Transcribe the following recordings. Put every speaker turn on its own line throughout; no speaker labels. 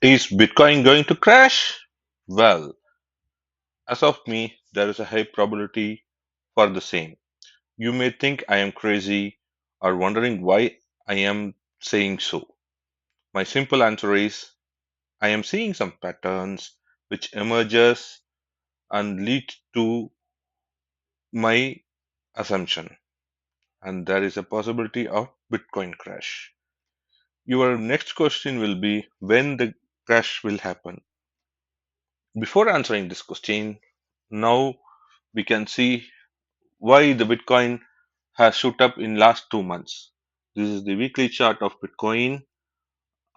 Is Bitcoin going to crash? Well, as of me, there is a high probability for the same. You may think I am crazy or wondering why I am saying so. My simple answer is I am seeing some patterns which emerges and lead to my assumption, and there is a possibility of Bitcoin crash. Your next question will be when the crash will happen. Before answering this question, now we can see why the Bitcoin has shoot up in last 2 months. This is the weekly chart of Bitcoin,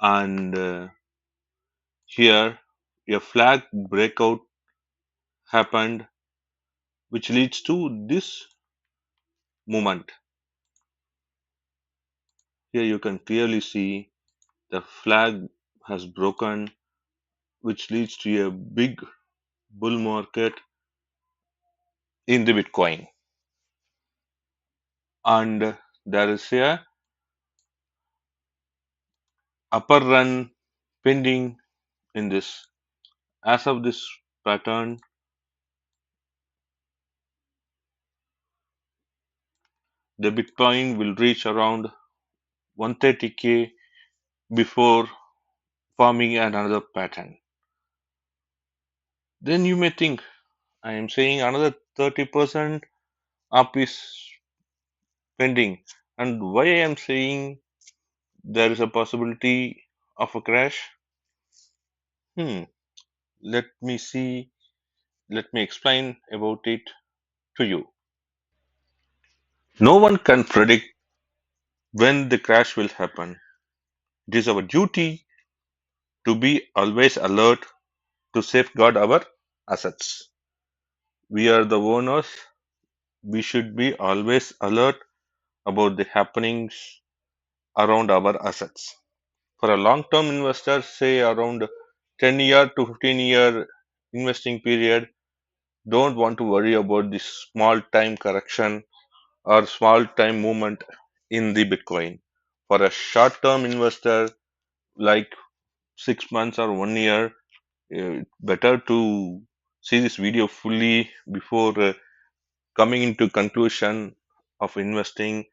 and here a flag breakout happened, which leads to this movement. Here you can clearly see the flag has broken, which leads to a big bull market in the Bitcoin. And there is a upper run pending in this. As of this pattern, the Bitcoin will reach around 130K before forming another pattern. Then you may think I am saying another 30% up is pending, and why I am saying there is a possibility of a crash. Hmm, let me see, let me explain about it to you. No one can predict when the crash will happen. It is our duty to be always alert to safeguard our assets. We are the owners. We should be always alert about the happenings around our assets. For a long term investor, say around 10-year to 15-year investing period, don't want to worry about this small time correction or small time movement in the Bitcoin. For a short term investor, like 6 months or 1 year, better to see this video fully before coming into conclusion of investing,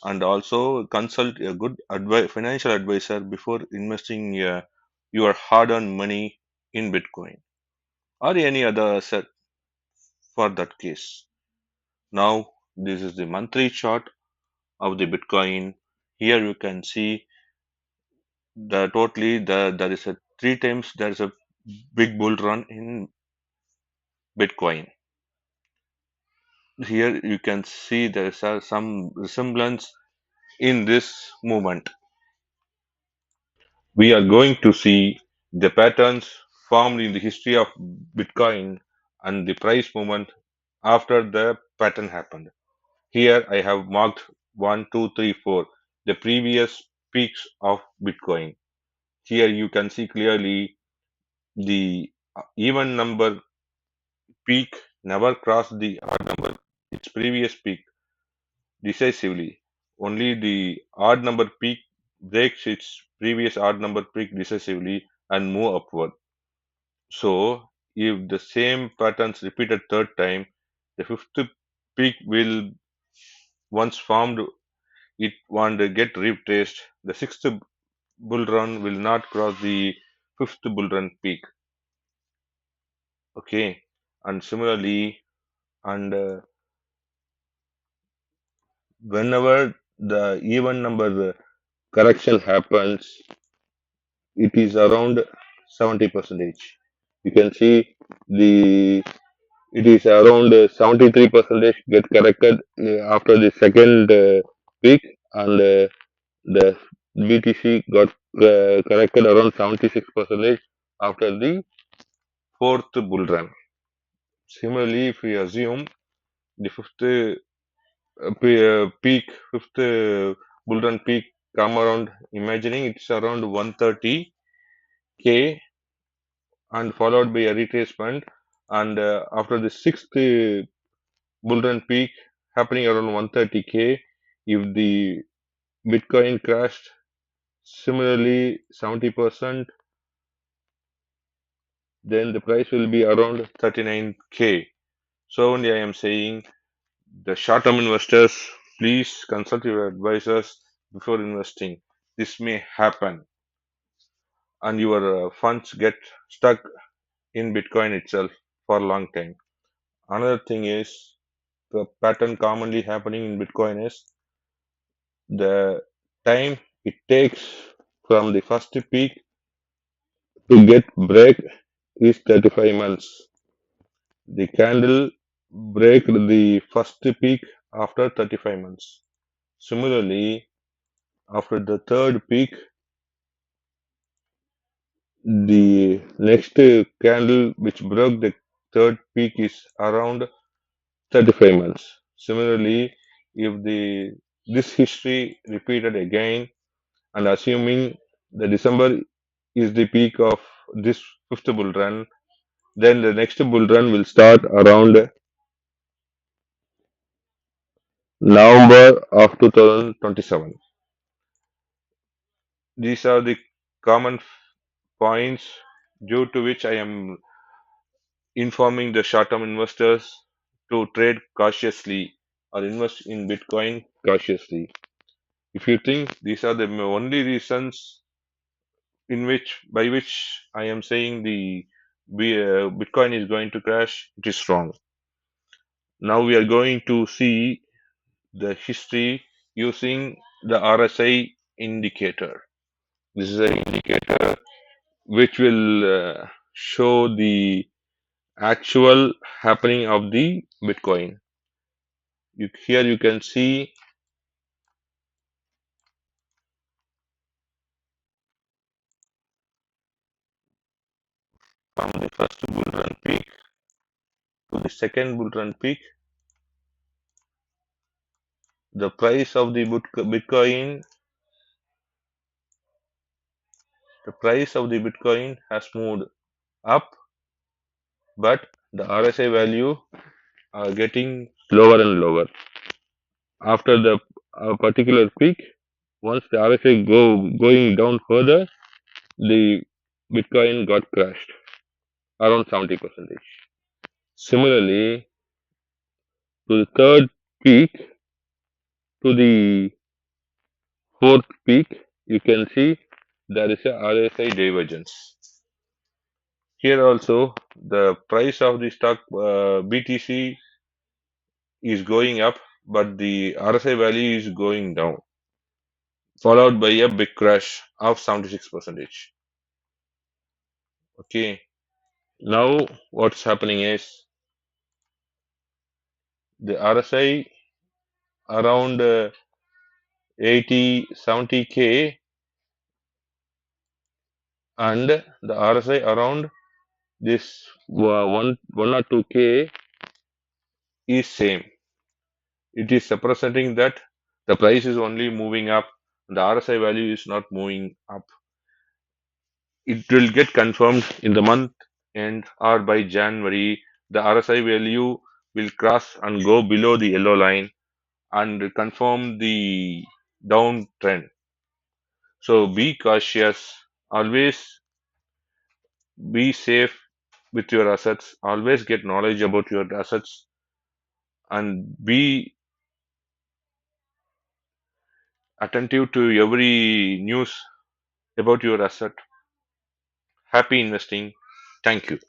and also consult a good financial advisor before investing your hard-earned money in Bitcoin or any other asset for that case. Now, this is the monthly chart of the Bitcoin. Here you can see there is a three times there is a big bull run in Bitcoin. Here you can see there is some resemblance in this movement. We are going to see the patterns formed in the history of Bitcoin and the price movement after the pattern happened. Here I have marked 1, 2, 3, 4, the previous peaks of Bitcoin. Here you can see clearly the even number peak never crossed the odd number, its previous peak decisively. Only the odd number peak breaks its previous odd number peak decisively and move upward. So, if the same patterns repeat a third time, the fifth peak will once formed it won't get retraced. The sixth bull run will not cross the fifth bull run peak. Okay, and similarly, and whenever the even number correction happens, it is around 70%. You can see the it is around 73% get corrected after the second peak, and the BTC got corrected around 76% after the fourth bull run. Similarly, if we assume the peak, fifth bull run peak come around, imagining it's around 130K and followed by a retracement, and after the sixth bull run peak happening around 130K, if the Bitcoin crashed similarly 70%, then the price will be around 39K. So only I am saying the short-term investors, please consult your advisors before investing. This may happen, and your funds get stuck in Bitcoin itself for a long time. Another thing is the pattern commonly happening in Bitcoin is the time it takes from the first peak to get break is 35 months. The candle break the first peak after 35 months. Similarly, after the third peak, the next candle which broke the third peak is around 35 months. Similarly, if the this history repeated again, and assuming the December is the peak of this fifth bull run, then the next bull run will start around November of 2027. These are the common points due to which I am informing the short-term investors to trade cautiously or invest in Bitcoin cautiously. If you think these are the only reasons in which by which I am saying Bitcoin is going to crash, it is wrong. Now we are going to see the history using the RSI indicator. This is an indicator which will show the actual happening of the Bitcoin. Here you can see from the first bull run peak to the second bull run peak, the price of the Bitcoin has moved up, but the RSI value are getting lower and lower. After the particular peak, once the RSI going down further, the Bitcoin got crashed around 70%. Similarly, to the third peak, to the fourth peak, you can see there is a RSI divergence. Here also, the price of the stock BTC is going up, but the RSI value is going down, followed by a big crash of 76%. Okay, now what's happening is the RSI around 80, 70K and the RSI around this 1 or 2K is same. It is representing that the price is only moving up, the RSI value is not moving up. It will get confirmed in the month end or by January. The RSI value will cross and go below the yellow line and confirm the downtrend. So be cautious, always be safe with your assets, always get knowledge about your assets, and be attentive to every news about your asset. Happy investing. Thank you.